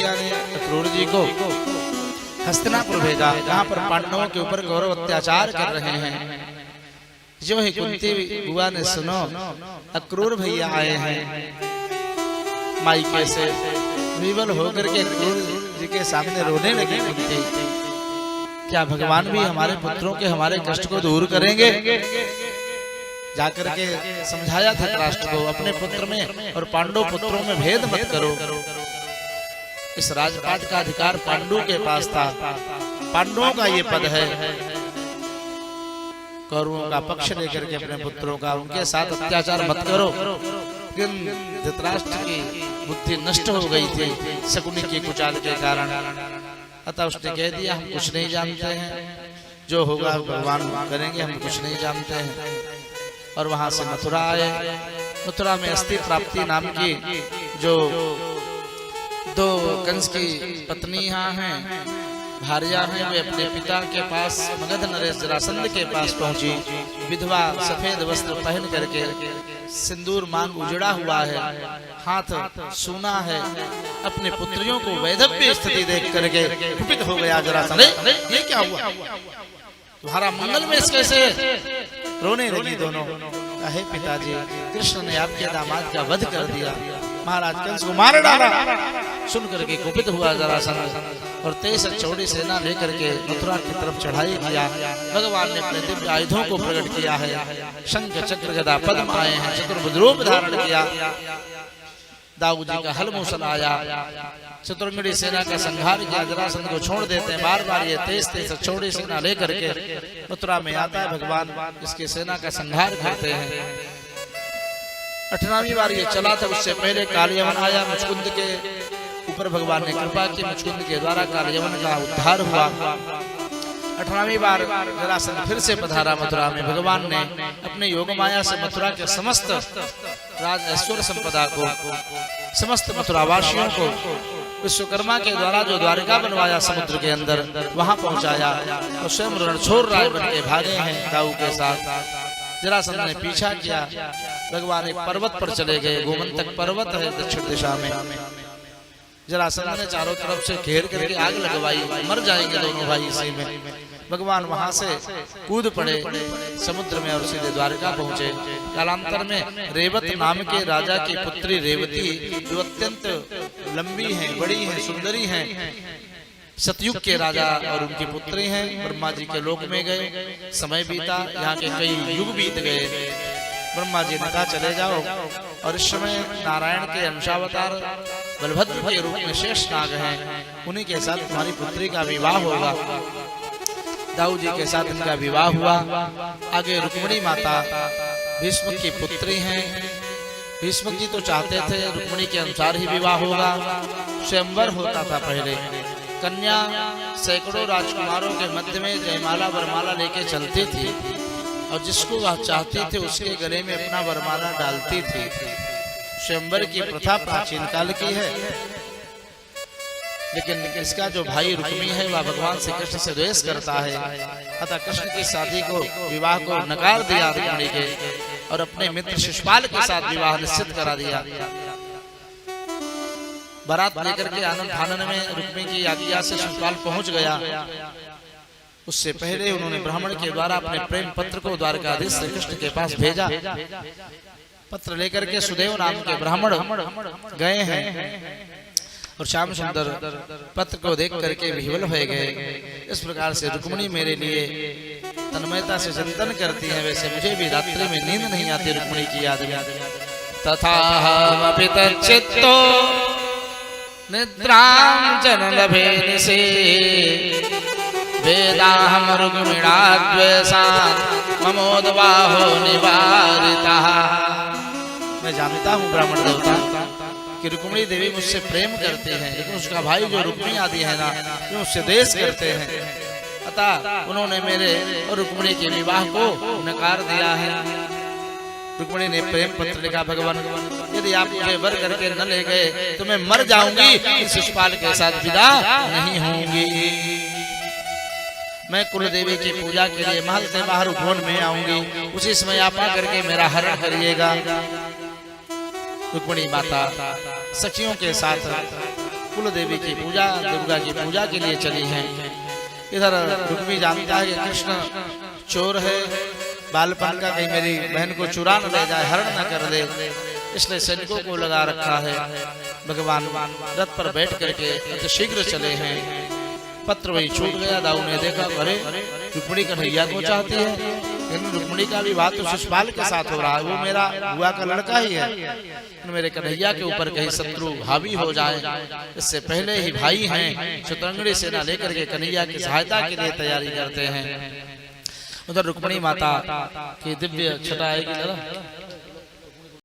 मैया ने अक्रूर जी को हस्तिनापुर भेजा, जहाँ पर पांडवों के ऊपर गौरव अत्याचार कर रहे हैं। जो ही कुंती बुआ ने सुनो अक्रूर भैया आए हैं, मायके से विवल होकर के अक्रूर जी के सामने रोने लगी कुंती। क्या भगवान भी हमारे पुत्रों के हमारे कष्ट को दूर करेंगे? जाकर के समझाया था राष्ट्र को, अपने पुत्र में और पांडव पुत्रों में भेद मत करो। इस राजपाट का अधिकार पांडु के पास था, पांडवों का ये पद है। कौरवों का पक्ष लेकर के अपने पुत्रों का, उनके साथ अत्याचार मत करो। लेकिन धृतराष्ट्र की बुद्धि नष्ट हो गई थी शकुनी की कुचाल के कारण। अतः उसने कह दिया हम कुछ नहीं जानते हैं, जो होगा भगवान करेंगे, हम कुछ नहीं जानते हैं। और वहां से मथुरा आए। मथुरा में अस्थि प्राप्ति नाम की जो दो कंस की पत्नी यहाँ हैं, भार्या हैं, वे अपने पिता के पास मगध नरेश जरासंध के पास पहुंची। विधवा सफेद वस्त्र पहन करके, सिंदूर मांग उजड़ा हुआ है, हाथ सूना है। अपने पुत्रियों को वैधव्य स्थिति देख करके कुपित हो गया जरासंध। ये क्या हुआ? तुम्हारा मंगल में कैसे? रोने लगी दोनों। अहे पिताजी, कृष्ण ने आपके दामाद का वध कर दिया, महाराज कंस को मार डाला। सुन करके कुपित हुआ जरासंध और 23 चौड़ी सेना लेकर के मथुरा की तरफ चढ़ाई किया। भगवान ने अपने दिव्य आयुधों को प्रकट किया है, शंख चक्र गदा पद्म आए हैं, चतुर्भुज रूप धारण किया। दाऊद जी का हल मूसल आया, चतुरंगड़ी सेना का संहार किया। जरासंध को छोड़ देते हैं। बार बार ये 23 चौड़ी सेना लेकर के मथुरा में आता है भगवान, इसकी सेना का संहार करते हैं। 18वीं बार ये चला था, उससे पहले कालयवन आया। मुचकुंद के ऊपर भगवान ने कृपा की, मुचकुंद के द्वारा कालयवन का उद्धार हुआ। 18वीं बार जरासंध फिर से पधारा मथुरा में। भगवान ने अपने योग माया से मथुरा के समस्त राज ऐश्वर्य संपदा को, समस्त मथुरावासियों को विश्वकर्मा के द्वारा जो द्वारिका बनवाया समुद्र के अंदर, वहां पहुंचाया। और स्वयं रणछोड़ राय बन के भागे हैं दाऊ के साथ। जरासंध ने पीछा किया। भगवान एक पर्वत पर चले गए, गोमंतक पर्वत है दक्षिण दिशा में। जरासंध ने चारों तरफ से घेर करके आग लगवाई, मर जाएंगे दोनों भाई इसी में। भगवान वहां से कूद पड़े समुद्र में और सीधे द्वारका पहुंचे। कालांतर में रेवत नाम के राजा की पुत्री रेवती, जो अत्यंत लंबी हैं, बड़ी हैं, सुंदरी हैं, सतयुग के राजा और उनकी पुत्री हैं, ब्रह्मा जी के लोक में गए। समय बीता, यहाँ के कई युग बीत गए। ब्रह्मा जी ने कहा चले जाओ। और इस समय नारायण के अंशावतार बलभद्र के रूप में शेष नाग हैं, उन्हीं के साथ तुम्हारी पुत्री का विवाह होगा। दाऊ जी के साथ इनका विवाह हुआ। आगे रुक्मिणी माता भीष्म की पुत्री हैं। भीष्म जी तो चाहते थे रुक्मिणी के अनुसार ही विवाह होगा, स्वयंवर होता था पहले। कन्या सैकड़ों राजकुमारों के मध्य में जयमाला वरमाला लेके चलती थी, और जिसको वह चाहती थी उसके गले में अपना वरमाला डालती थी। स्वयंवर की प्रथा प्राचीन काल की है, लेकिन इसका जो भाई रुक्मी है वह भगवान श्री कृष्ण से द्वेष करता है। अतः कृष्ण की शादी को, विवाह को नकार दिया रुक्मिणी के, और अपने मित्र शिशुपाल के साथ विवाह निश्चित करा दिया। बारात लेकर के आनंद फानन में रुक्मी की आज्ञा से शिशुपाल पहुंच गया। उससे पहले उन्होंने ब्राह्मण के द्वारा अपने प्रेम पत्र को द्वारकाधीश श्री कृष्ण के पास भेजा। पत्र लेकर के सुदेव नाम के ब्राह्मण गए हैं, और श्याम सुंदर पत्र को देख करके विह्वल हो गए। इस प्रकार से रुक्मिणी मेरे लिए तन्मयता से चिंतन करती है, वैसे मुझे भी रात्रि में नींद नहीं आती रुक्मिणी की याद में। तथा हमपि तच्चित्तो निद्रां च न लभे निशे, वेदाहं रुक्मिणाद्वेषात् ममोद्बाहो निवारितः। मैं जानता हूँ ब्राह्मण देवता कि रुक्मिणी देवी मुझसे प्रेम करते हैं, लेकिन उसका भाई जो रुक्मी आदि है ना, वे मुझसे द्वेष करते हैं। अतः उन्होंने मेरे और रुक्मिणी के विवाह को नकार दिया है। रुक्मिणी ने प्रेम पत्र लिखा, भगवान यदि आप मुझे वर करके न ले गए तो मैं मर जाऊंगी, शिशुपाल के साथ विदा नहीं होंगी। मैं कुल देवी की पूजा के लिए महल से बाहर उपवन में आऊंगी, उसी समय आप आकर के मेरा हरण करिएगा। रुक्मिणी माता सखियों के साथ कुल देवी की पूजा, दुर्गा की पूजा के लिए चली हैं। इधर रुक्मी जानता है कि कृष्ण चोर है, बालपन का, कहीं मेरी बहन को चुरा न ले जाए, हरण न कर दे, इसलिए सैनिकों को लगा रखा है। भगवान रथ पर बैठ करके अति शीघ्र चले हैं। पत्र वही छूट गया। दाऊ ने देखा, अरे रुक्मिणी कन्हैया को चाहती है, लेकिन रुक्मिणी का विवाह तो शिशुपाल के साथ हो रहा है, वो मेरा बुआ का लड़का ही है, मेरे कन्हैया के ऊपर कहीं शत्रु हावी हो जाए, इससे पहले ही भाई हैं शतरंगड़ी सेना लेकर के कन्हैया की सहायता के लिए तैयारी करते हैं। उधर रुक्मिणी माता की दिव्य छटा आएगी,